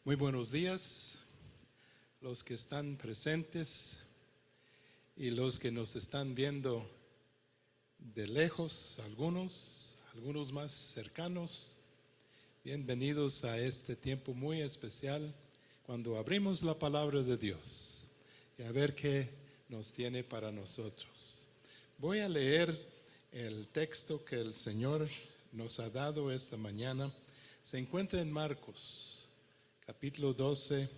Muy buenos días, los que están presentes y los que nos están viendo de lejos, algunos más cercanos. Bienvenidos a este tiempo muy especial cuando abrimos la palabra de Dios y a ver qué nos tiene para nosotros. Voy a leer el texto que el Señor nos ha dado esta mañana. Se encuentra en Marcos capítulo 12,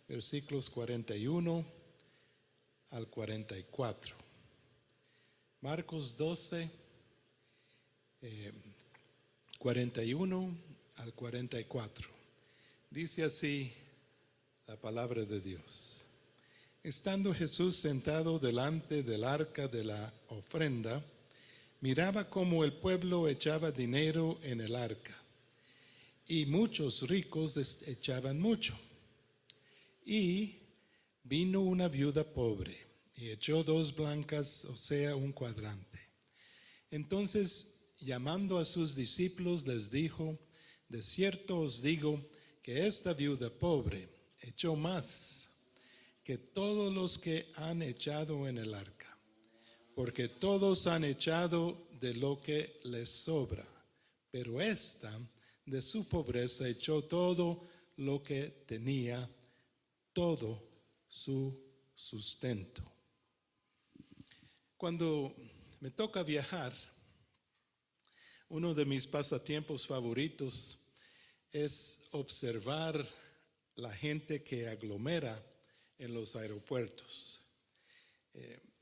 versículos 41 al 44. Marcos 12, 41 al 44. Dice así la palabra de Dios. Estando Jesús sentado delante del arca de la ofrenda, miraba cómo el pueblo echaba dinero en el arca. Y muchos ricos echaban mucho. Y vino una viuda pobre y echó 2 blancas, o sea, un cuadrante. Entonces, llamando a sus discípulos, les dijo: de cierto os digo que esta viuda pobre echó más que todos los que han echado en el arca, porque todos han echado de lo que les sobra, pero esta de su pobreza echó todo lo que tenía, todo su sustento. Cuando me toca viajar, uno de mis pasatiempos favoritos es observar la gente que aglomera en los aeropuertos.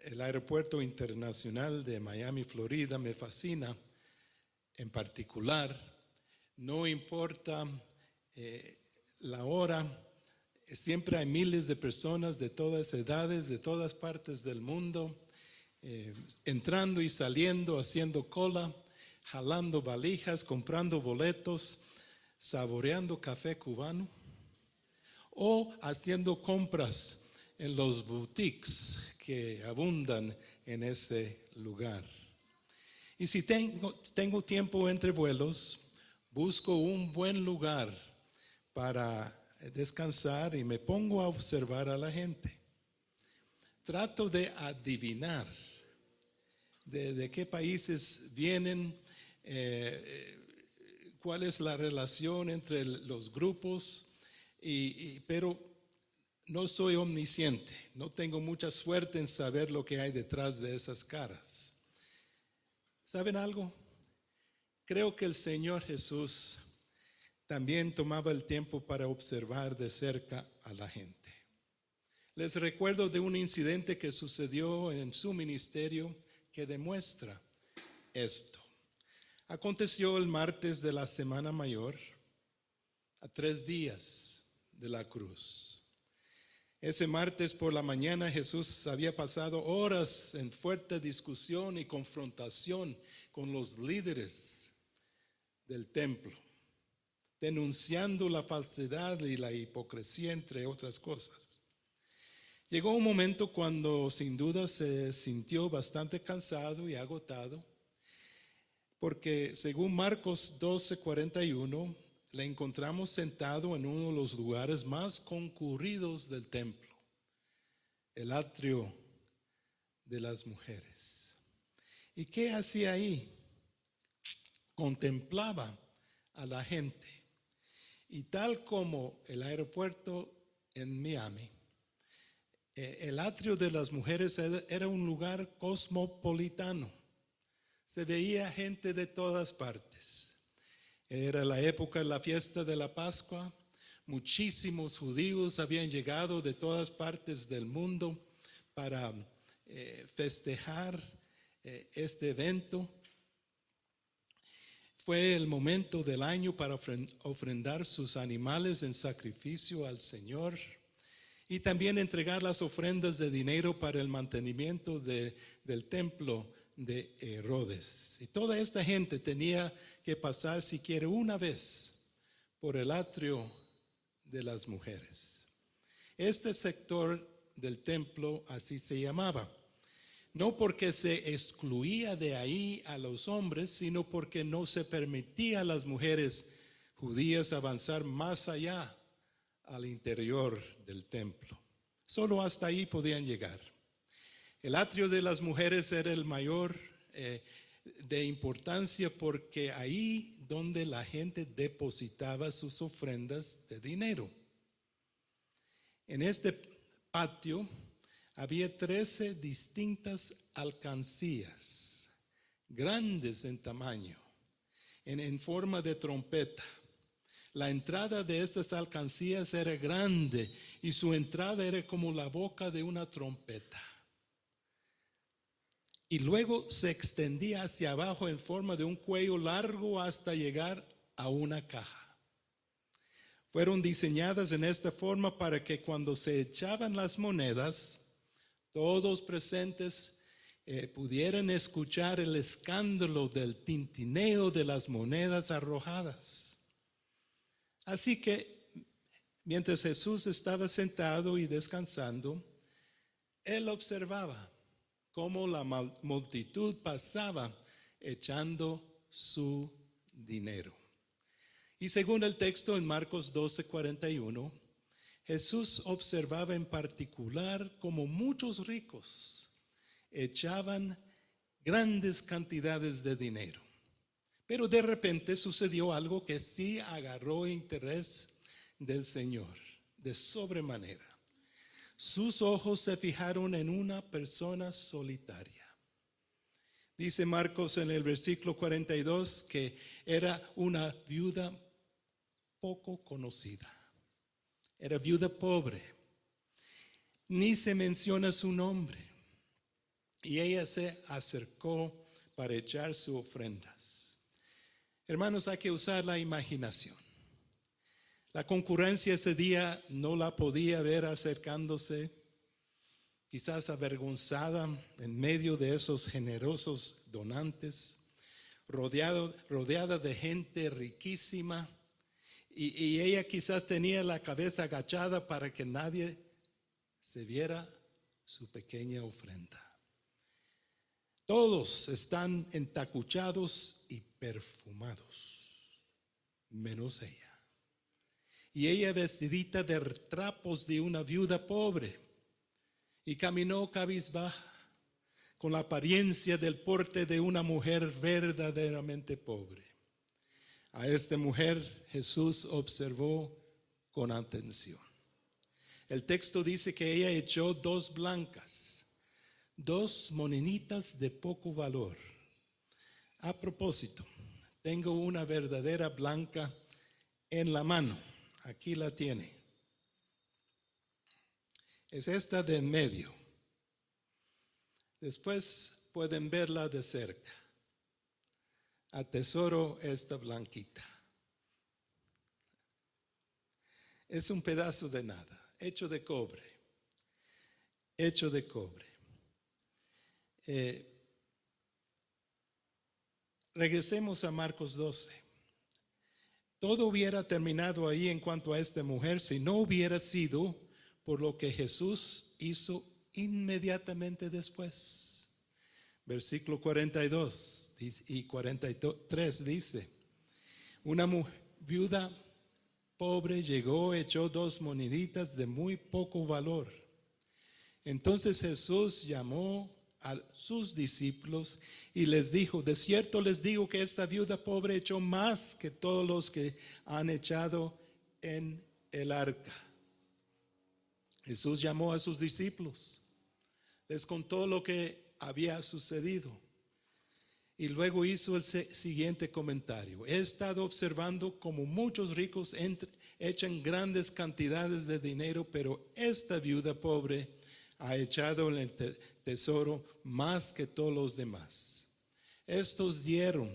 El aeropuerto internacional de Miami, Florida, me fascina en particular. No importa la hora, siempre hay miles de personas de todas edades, de todas partes del mundo, entrando y saliendo, haciendo cola, jalando valijas, comprando boletos, saboreando café cubano o haciendo compras en los boutiques que abundan en ese lugar. Y si tengo tiempo entre vuelos, busco un buen lugar para descansar y me pongo a observar a la gente. Trato de adivinar de qué países vienen, cuál es la relación entre los grupos, pero no soy omnisciente, no tengo mucha suerte en saber lo que hay detrás de esas caras. ¿Saben algo? Creo que el Señor Jesús también tomaba el tiempo para observar de cerca a la gente. Les recuerdo de un incidente que sucedió en su ministerio que demuestra esto. Aconteció el martes de la Semana Mayor, a 3 días de la cruz. Ese martes por la mañana Jesús había pasado horas en fuerte discusión y confrontación con los líderes del templo, denunciando la falsedad y la hipocresía, entre otras cosas. Llegó un momento cuando sin duda se sintió bastante cansado y agotado, porque según Marcos 12:41, le encontramos sentado en uno de los lugares más concurridos del templo, el atrio de las mujeres. ¿Y qué hacía ahí? Contemplaba a la gente. Y tal como el aeropuerto en Miami, el atrio de las mujeres era un lugar cosmopolitano. Se veía gente de todas partes. Era la época de la fiesta de la Pascua. Muchísimos judíos habían llegado de todas partes del mundo para festejar este evento. Fue el momento del año para ofrendar sus animales en sacrificio al Señor y también entregar las ofrendas de dinero para el mantenimiento del templo de Herodes. Y toda esta gente tenía que pasar siquiera una vez por el atrio de las mujeres. Este sector del templo así se llamaba. No porque se excluía de ahí a los hombres, sino porque no se permitía a las mujeres judías avanzar más allá al interior del templo. Solo hasta ahí podían llegar. El atrio de las mujeres era el mayor de importancia porque ahí donde la gente depositaba sus ofrendas de dinero. En este patio había 13 distintas alcancías, grandes en tamaño, en forma de trompeta. La entrada de estas alcancías era grande y su entrada era como la boca de una trompeta. Y luego se extendía hacia abajo en forma de un cuello largo hasta llegar a una caja. Fueron diseñadas en esta forma para que cuando se echaban las monedas, todos presentes pudieran escuchar el escándalo del tintineo de las monedas arrojadas. Así que mientras Jesús estaba sentado y descansando, él observaba cómo la multitud pasaba echando su dinero. Y según el texto en Marcos 12:41, Jesús observaba en particular cómo muchos ricos echaban grandes cantidades de dinero. Pero de repente sucedió algo que sí agarró interés del Señor, de sobremanera. Sus ojos se fijaron en una persona solitaria. Dice Marcos en el versículo 42 que era una viuda poco conocida. Era viuda pobre. Ni se menciona su nombre. Y ella se acercó para echar sus ofrendas. Hermanos, hay que usar la imaginación. La concurrencia ese día no la podía ver acercándose, quizás avergonzada en medio de esos generosos donantes, rodeada de gente riquísima, y ella quizás tenía la cabeza agachada para que nadie se viera su pequeña ofrenda. Todos están entacuchados y perfumados, menos ella. Y ella vestidita de trapos de una viuda pobre, y caminó cabizbaja, con la apariencia del porte de una mujer verdaderamente pobre. A esta mujer Jesús observó con atención. El texto dice que ella echó 2 blancas, 2 moneditas de poco valor. A propósito, tengo una verdadera blanca en la mano. Aquí la tiene. Es esta de en medio. Después pueden verla de cerca. Atesoro esta blanquita. Es un pedazo de nada, hecho de cobre. Hecho de cobre. Regresemos a Marcos 12. Todo hubiera terminado ahí en cuanto a esta mujer si no hubiera sido por lo que Jesús hizo inmediatamente después. Versículo 42 y 43 dice: una viuda pobre llegó, echó 2 moneditas de muy poco valor. Entonces Jesús llamó a sus discípulos y les dijo: de cierto les digo que esta viuda pobre echó más que todos los que han echado en el arca. Jesús llamó a sus discípulos, les contó lo que había sucedido y luego hizo el siguiente comentario: he estado observando cómo muchos ricos echan grandes cantidades de dinero, pero esta viuda pobre ha echado en el tesoro más que todos los demás. Estos dieron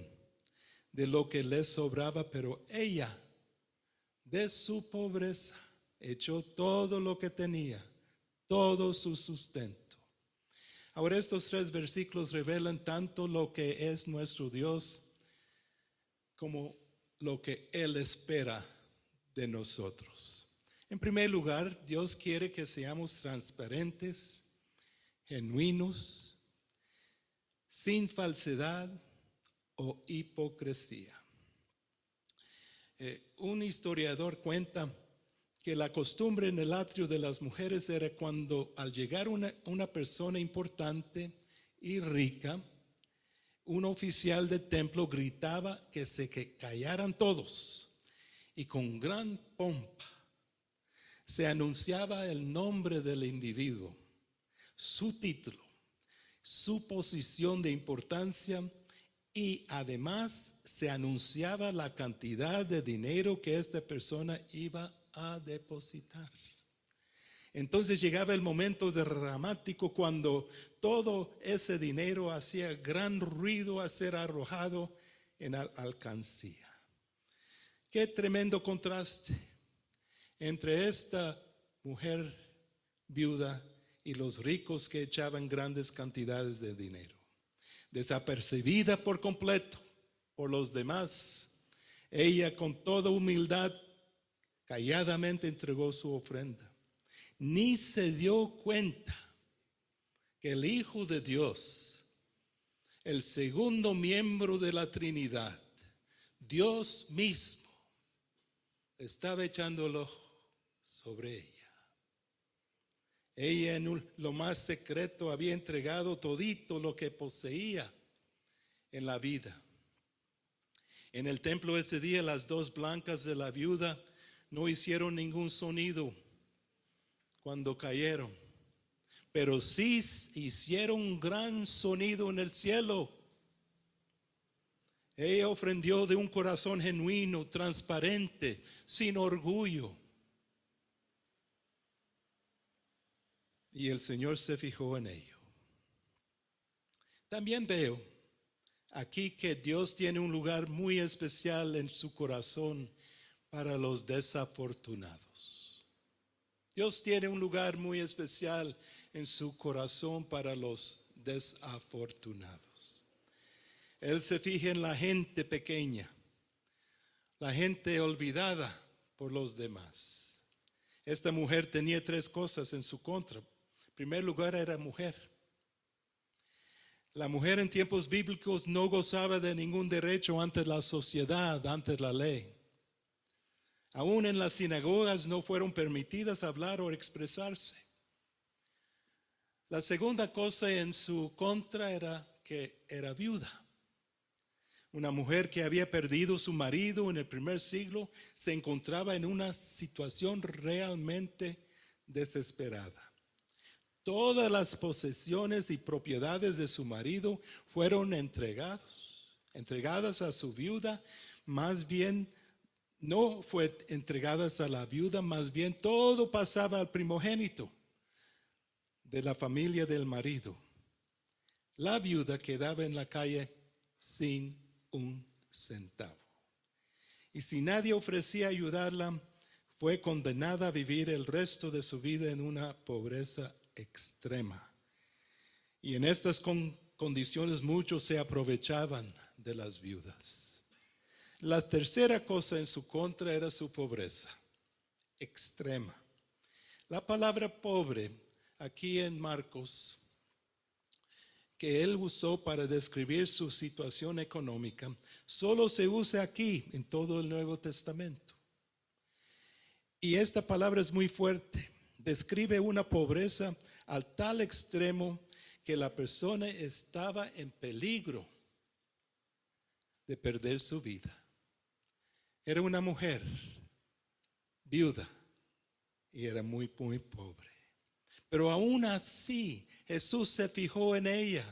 de lo que les sobraba, pero ella, de su pobreza, echó todo lo que tenía, todo su sustento. Ahora estos 3 versículos revelan tanto lo que es nuestro Dios como lo que Él espera de nosotros. En primer lugar, Dios quiere que seamos transparentes, genuinos, sin falsedad o hipocresía. Un historiador cuenta que la costumbre en el atrio de las mujeres era cuando al llegar una persona importante y rica, un oficial del templo gritaba que callaran todos y con gran pompa se anunciaba el nombre del individuo, su título, su posición de importancia y además se anunciaba la cantidad de dinero que esta persona iba a depositar. Entonces llegaba el momento dramático cuando todo ese dinero hacía gran ruido a ser arrojado en alcancía. Qué tremendo contraste entre esta mujer viuda y los ricos que echaban grandes cantidades de dinero. Desapercibida por completo por los demás, ella con toda humildad calladamente entregó su ofrenda. Ni se dio cuenta que el Hijo de Dios, el segundo miembro de la Trinidad, Dios mismo, estaba echándolo sobre ella. Ella en lo más secreto había entregado todito lo que poseía en la vida. En el templo ese día las dos blancas de la viuda no hicieron ningún sonido cuando cayeron, pero sí hicieron un gran sonido en el cielo. Ella ofrendió de un corazón genuino, transparente, sin orgullo. Y el Señor se fijó en ello. También veo aquí que Dios tiene un lugar muy especial en su corazón para los desafortunados. Dios tiene un lugar muy especial en su corazón para los desafortunados. Él se fija en la gente pequeña, la gente olvidada por los demás. Esta mujer tenía tres cosas en su contra. En primer lugar, era mujer. La mujer en tiempos bíblicos no gozaba de ningún derecho ante la sociedad, ante la ley. Aún en las sinagogas no fueron permitidas hablar o expresarse. La segunda cosa en su contra era que era viuda. Una mujer que había perdido su marido en el primer siglo se encontraba en una situación realmente desesperada. Todas las posesiones y propiedades de su marido fueron entregadas a su viuda, más bien no fue entregadas a la viuda, más bien todo pasaba al primogénito de la familia del marido. La viuda quedaba en la calle sin un centavo. Y si nadie ofrecía ayudarla, fue condenada a vivir el resto de su vida en una pobreza extrema. Y en estas condiciones muchos se aprovechaban de las viudas. La tercera cosa en su contra era su pobreza extrema. La palabra pobre aquí en Marcos, que él usó para describir su situación económica, solo se usa aquí en todo el Nuevo Testamento. Y esta palabra es muy fuerte. Describe una pobreza al tal extremo que la persona estaba en peligro de perder su vida. Era una mujer viuda y era muy, muy pobre. Pero aún así, Jesús se fijó en ella.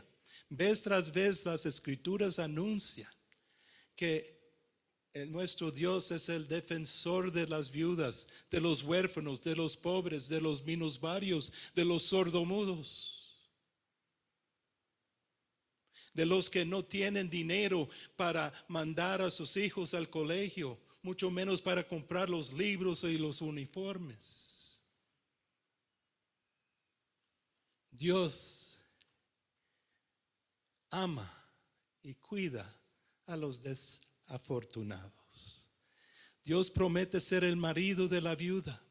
Vez tras vez las Escrituras anuncian que nuestro Dios es el defensor de las viudas, de los huérfanos, de los pobres, de los minusválidos, de los sordomudos, de los que no tienen dinero para mandar a sus hijos al colegio, mucho menos para comprar los libros y los uniformes. Dios ama y cuida a los desafortunados. Dios promete ser el marido de la viuda,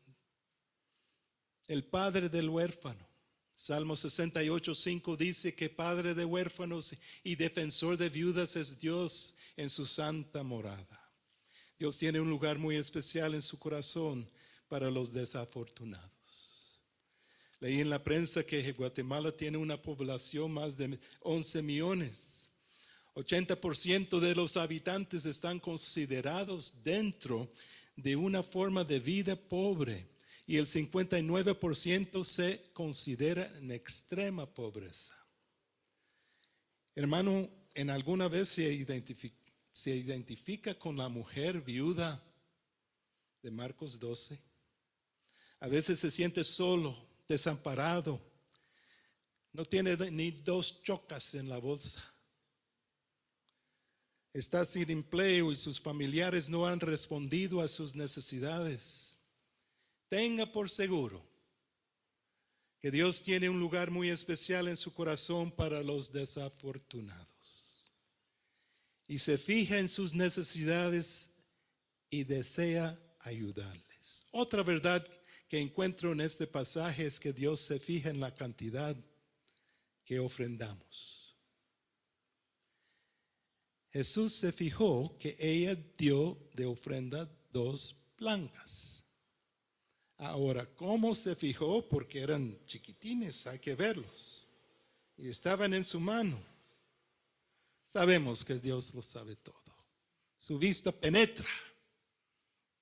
el padre del huérfano. Salmo 68:5 dice que padre de huérfanos y defensor de viudas es Dios en su santa morada. Dios tiene un lugar muy especial en su corazón para los desafortunados. Leí en la prensa que Guatemala tiene una población más de 11 millones. 80% de los habitantes están considerados dentro de una forma de vida pobre y el 59% se considera en extrema pobreza. Hermano, ¿en alguna vez se identifica con la mujer viuda de Marcos 12? A veces se siente solo, desamparado, no tiene ni 2 chocas en la bolsa. Está sin empleo y sus familiares no han respondido a sus necesidades. Tenga por seguro que Dios tiene un lugar muy especial en su corazón para los desafortunados. Y se fija en sus necesidades y desea ayudarles. Otra verdad que encuentro en este pasaje es que Dios se fija en la cantidad que ofrendamos. Jesús se fijó que ella dio de ofrenda 2 blancas. Ahora, ¿cómo se fijó? Porque eran chiquitines, hay que verlos. Y estaban en su mano. Sabemos que Dios lo sabe todo. Su vista penetra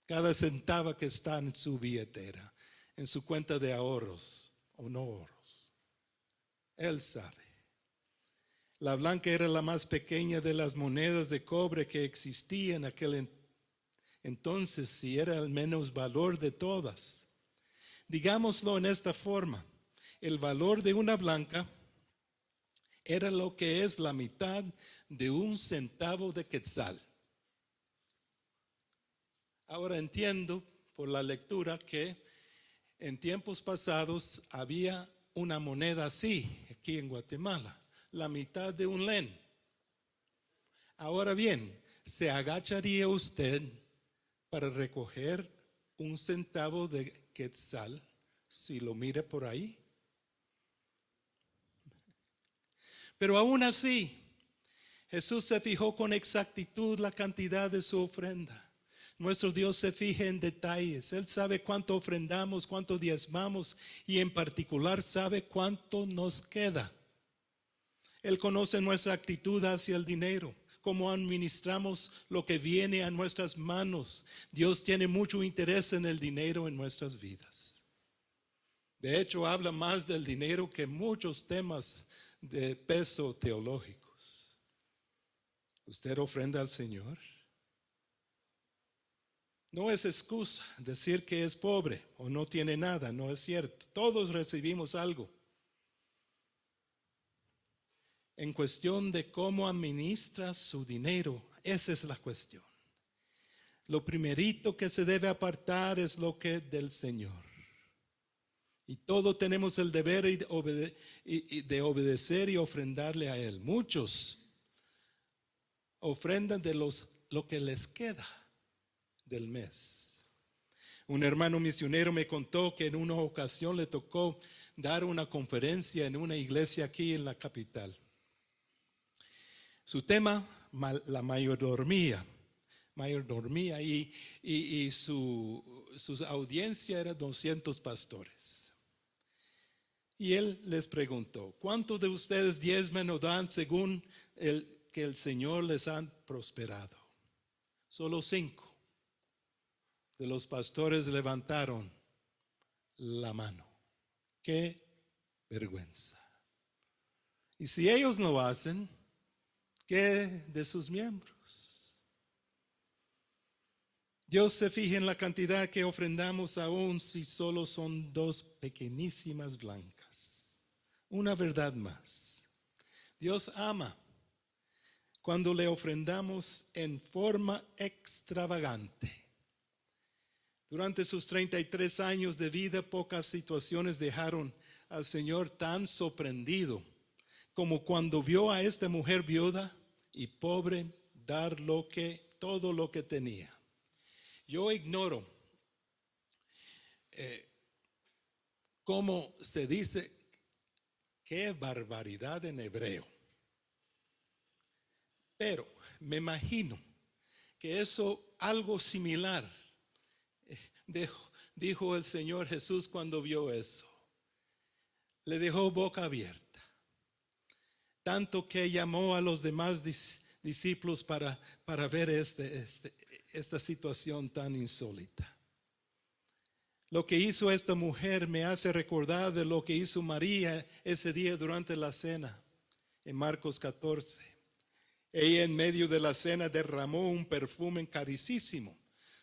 cada centavo que está en su billetera, en su cuenta de ahorros o no ahorros. Él sabe. La blanca era la más pequeña de las monedas de cobre que existían en aquel entonces, y era el menos valor de todas. Digámoslo en esta forma: el valor de una blanca era lo que es la mitad de 1 centavo de quetzal. Ahora entiendo por la lectura que en tiempos pasados había una moneda así aquí en Guatemala, la mitad de un len. Ahora bien, ¿se agacharía usted para recoger 1 centavo de quetzal si lo mire por ahí? Pero aún así, Jesús se fijó con exactitud la cantidad de su ofrenda. Nuestro Dios se fija en detalles. Él sabe cuánto ofrendamos, cuánto diezmamos y en particular sabe cuánto nos queda. Él conoce nuestra actitud hacia el dinero, cómo administramos lo que viene a nuestras manos. Dios tiene mucho interés en el dinero en nuestras vidas. De hecho, habla más del dinero que muchos temas de peso teológicos. ¿Usted ofrenda al Señor? No es excusa decir que es pobre o no tiene nada, no es cierto. Todos recibimos algo. En cuestión de cómo administra su dinero, esa es la cuestión. Lo primerito que se debe apartar es lo que es del Señor. Y todos tenemos el deber de obedecer y ofrendarle a Él. Muchos ofrendan de lo que les queda del mes. Un hermano misionero me contó que en una ocasión le tocó dar una conferencia en una iglesia aquí en la capital. Su tema, la mayordomía y su audiencia era 200 pastores. Y él les preguntó: ¿cuántos de ustedes diezman o dan según que el Señor les ha prosperado? Solo 5 de los pastores levantaron la mano. ¡Qué vergüenza! Y si ellos no hacen, ¿qué de sus miembros? Dios se fija en la cantidad que ofrendamos aún si solo son 2 pequeñísimas blancas. Una verdad más: Dios ama cuando le ofrendamos en forma extravagante. Durante sus 33 años de vida, pocas situaciones dejaron al Señor tan sorprendido como cuando vio a esta mujer viuda y pobre dar todo lo que tenía. Yo ignoro cómo se dice qué barbaridad en hebreo, pero me imagino que eso algo similar dijo el Señor Jesús cuando vio eso. Le dejó boca abierta. Tanto que llamó a los demás discípulos para ver esta situación tan insólita. Lo que hizo esta mujer me hace recordar de lo que hizo María ese día durante la cena, en Marcos 14. Ella en medio de la cena derramó un perfume carísimo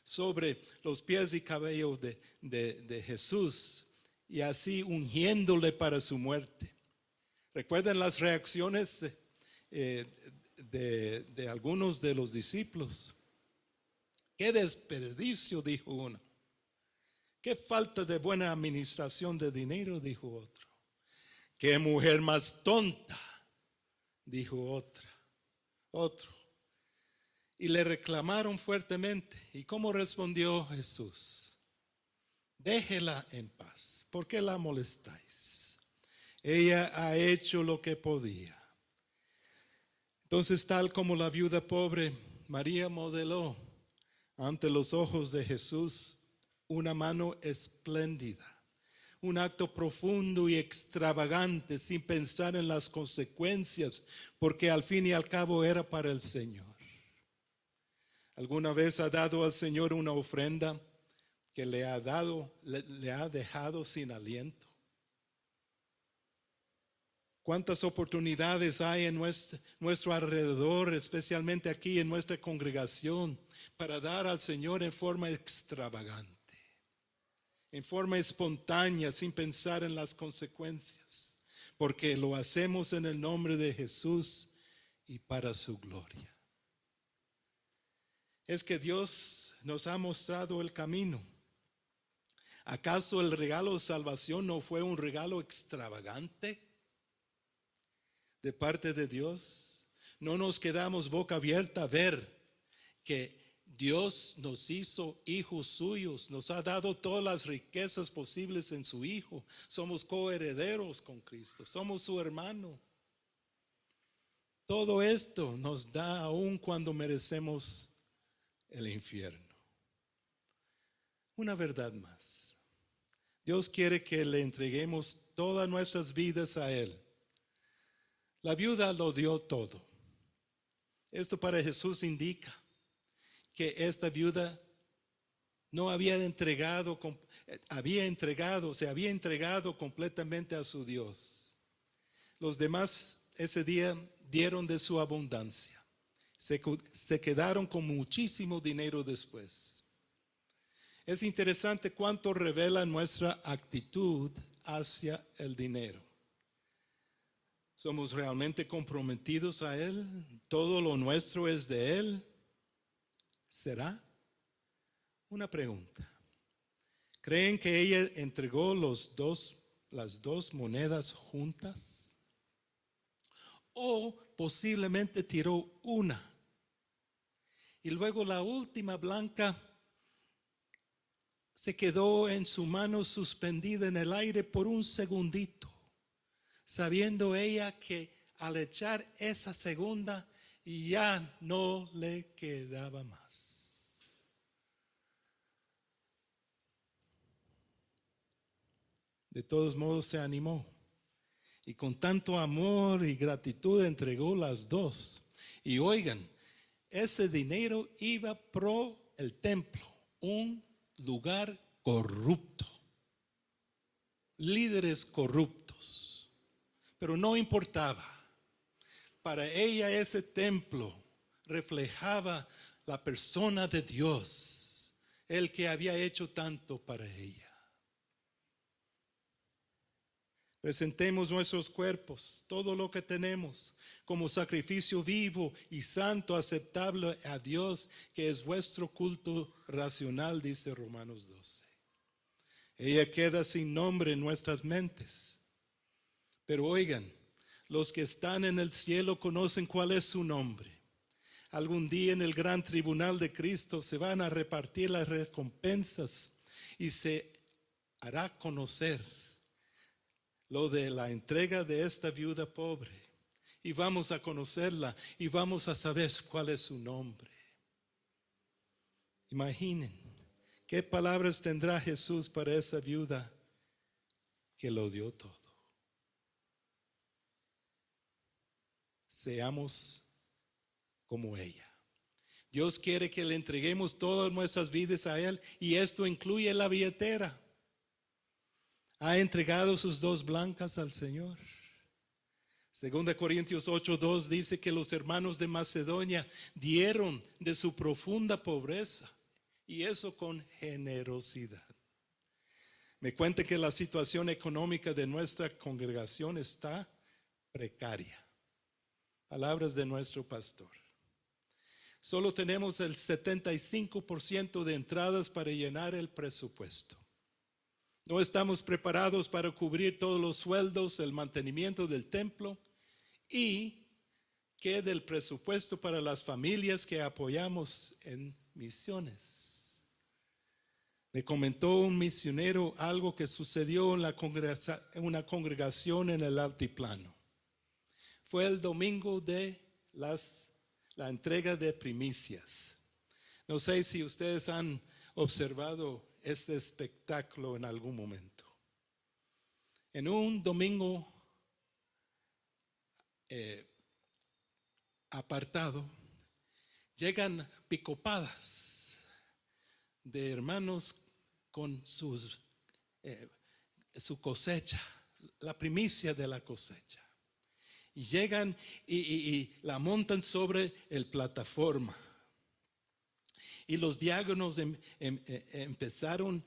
sobre los pies y cabello de Jesús, y así ungiéndole para su muerte. ¿Recuerdan las reacciones de algunos de los discípulos? ¡Qué desperdicio!, dijo uno. ¡Qué falta de buena administración de dinero!, dijo otro. ¡Qué mujer más tonta!, dijo otro. Y le reclamaron fuertemente. ¿Y cómo respondió Jesús? Déjela en paz. ¿Por qué la molestáis? Ella ha hecho lo que podía. Entonces, tal como la viuda pobre, María modeló ante los ojos de Jesús una mano espléndida, un acto profundo y extravagante sin pensar en las consecuencias, porque al fin y al cabo era para el Señor. ¿Alguna vez ha dado al Señor una ofrenda que le ha dejado sin aliento? ¿Cuántas oportunidades hay en nuestro alrededor, especialmente aquí en nuestra congregación, para dar al Señor en forma extravagante, en forma espontánea, sin pensar en las consecuencias? Porque lo hacemos en el nombre de Jesús y para su gloria. Es que Dios nos ha mostrado el camino. ¿Acaso el regalo de salvación no fue un regalo extravagante de parte de Dios? No nos quedamos boca abierta a ver que Dios nos hizo hijos suyos, nos ha dado todas las riquezas posibles en su Hijo. Somos coherederos con Cristo, somos su hermano. Todo esto nos da aún cuando merecemos el infierno. Una verdad más. Dios quiere que le entreguemos todas nuestras vidas a Él. La viuda lo dio todo. Esto para Jesús indica que esta viuda no se había entregado completamente a su Dios. Los demás ese día dieron de su abundancia. Se quedaron con muchísimo dinero después. Es interesante cuánto revela nuestra actitud hacia el dinero. ¿Somos realmente comprometidos a Él? ¿Todo lo nuestro es de Él? ¿Será? Una pregunta. ¿Creen que ella entregó las dos monedas juntas? ¿O posiblemente tiró una? Y luego la última blanca se quedó en su mano suspendida en el aire por un segundito, sabiendo ella que al echar esa segunda ya no le quedaba más. De todos modos se animó y con tanto amor y gratitud entregó las dos. Y oigan, ese dinero iba pro el templo, un lugar corrupto, líderes corruptos, pero no importaba. Para ella ese templo reflejaba la persona de Dios, el que había hecho tanto para ella. Presentemos nuestros cuerpos, todo lo que tenemos, como sacrificio vivo y santo, aceptable a Dios, que es vuestro culto racional, dice Romanos 12. Ella queda sin nombre en nuestras mentes. Pero oigan, los que están en el cielo conocen cuál es su nombre. Algún día en el gran tribunal de Cristo se van a repartir las recompensas y se hará conocer lo de la entrega de esta viuda pobre. Y vamos a conocerla y vamos a saber cuál es su nombre. Imaginen ¿Qué palabras tendrá Jesús para esa viuda que lo dio todo? Seamos como ella. Dios quiere que le entreguemos todas nuestras vidas a Él, y esto incluye la billetera. Ha entregado sus 2 blancas al Señor. 2 Corintios 8:2 dice que los hermanos de Macedonia dieron de su profunda pobreza, y eso con generosidad. Me cuenta que la situación económica de nuestra congregación está precaria. Palabras de nuestro pastor. Solo tenemos el 75% de entradas para llenar el presupuesto. No estamos preparados para cubrir todos los sueldos, el mantenimiento del templo, y que del presupuesto para las familias que apoyamos en misiones. Me comentó un misionero algo que sucedió en una congregación en el altiplano. Fue el domingo de la entrega de primicias. No sé si ustedes han observado este espectáculo en algún momento. En un domingo apartado, llegan picopadas de hermanos con su cosecha, la primicia de la cosecha. Y llegan y la montan sobre el plataforma. Y los diáconos empezaron,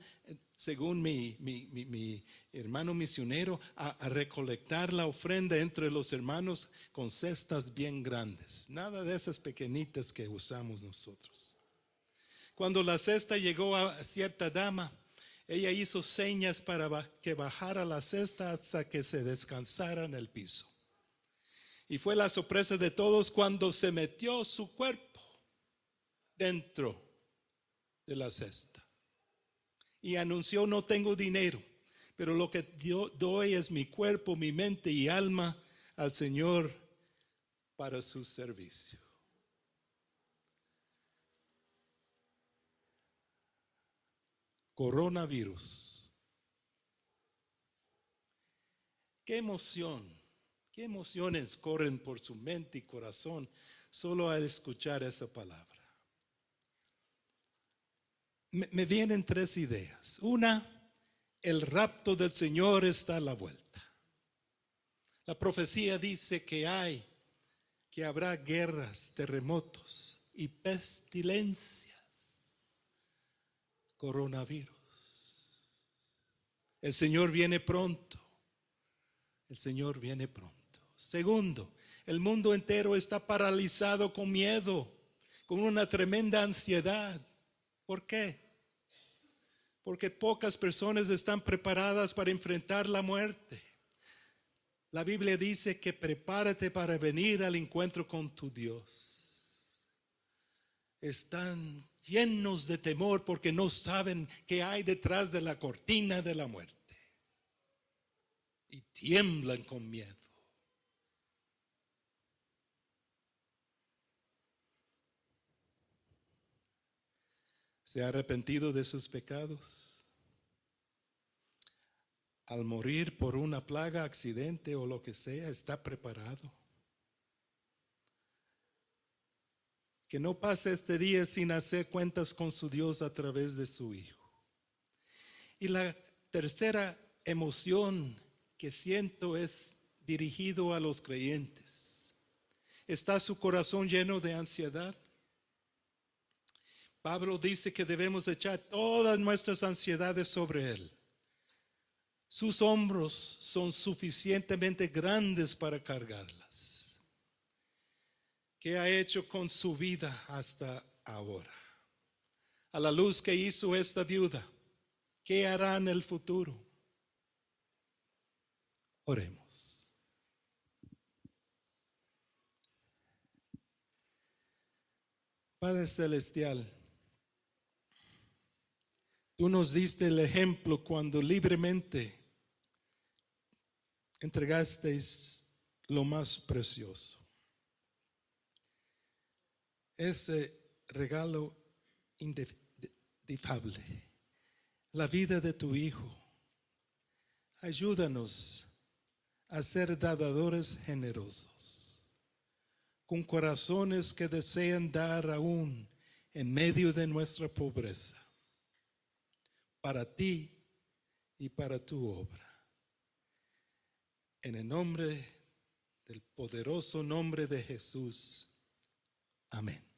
según mi hermano misionero, a recolectar la ofrenda entre los hermanos con cestas bien grandes. Nada de esas pequeñitas que usamos nosotros. Cuando la cesta llegó a cierta dama, ella hizo señas para que bajara la cesta hasta que se descansara en el piso. Y fue la sorpresa de todos cuando se metió su cuerpo dentro de la cesta y anunció: no tengo dinero, pero lo que yo doy es mi cuerpo, mi mente y alma al Señor para su servicio. Coronavirus. Qué emociones corren por su mente y corazón solo al escuchar esa palabra. Me vienen 3 ideas. Una, el rapto del Señor está a la vuelta. La profecía dice que habrá guerras, terremotos y pestilencias. Coronavirus. El Señor viene pronto. El Señor viene pronto. Segundo, el mundo entero está paralizado con miedo, con una tremenda ansiedad. ¿Por qué? Porque pocas personas están preparadas para enfrentar la muerte. La Biblia dice que prepárate para venir al encuentro con tu Dios. Están llenos de temor porque no saben qué hay detrás de la cortina de la muerte. Y tiemblan con miedo. ¿Se ha arrepentido de sus pecados? Al morir por una plaga, accidente o lo que sea, ¿está preparado? Que no pase este día sin hacer cuentas con su Dios a través de su Hijo. Y la tercera emoción que siento es dirigido a los creyentes. ¿Está su corazón lleno de ansiedad? Pablo dice que debemos echar todas nuestras ansiedades sobre Él. Sus hombros son suficientemente grandes para cargarlas. ¿Qué ha hecho con su vida hasta ahora? A la luz que hizo esta viuda, ¿qué hará en el futuro? Oremos. Padre Celestial, tú nos diste el ejemplo cuando libremente entregasteis lo más precioso. Ese regalo indefable, la vida de tu Hijo. Ayúdanos a ser dadores generosos, con corazones que desean dar aún en medio de nuestra pobreza, para ti y para tu obra. En el nombre del poderoso nombre de Jesús. Amén.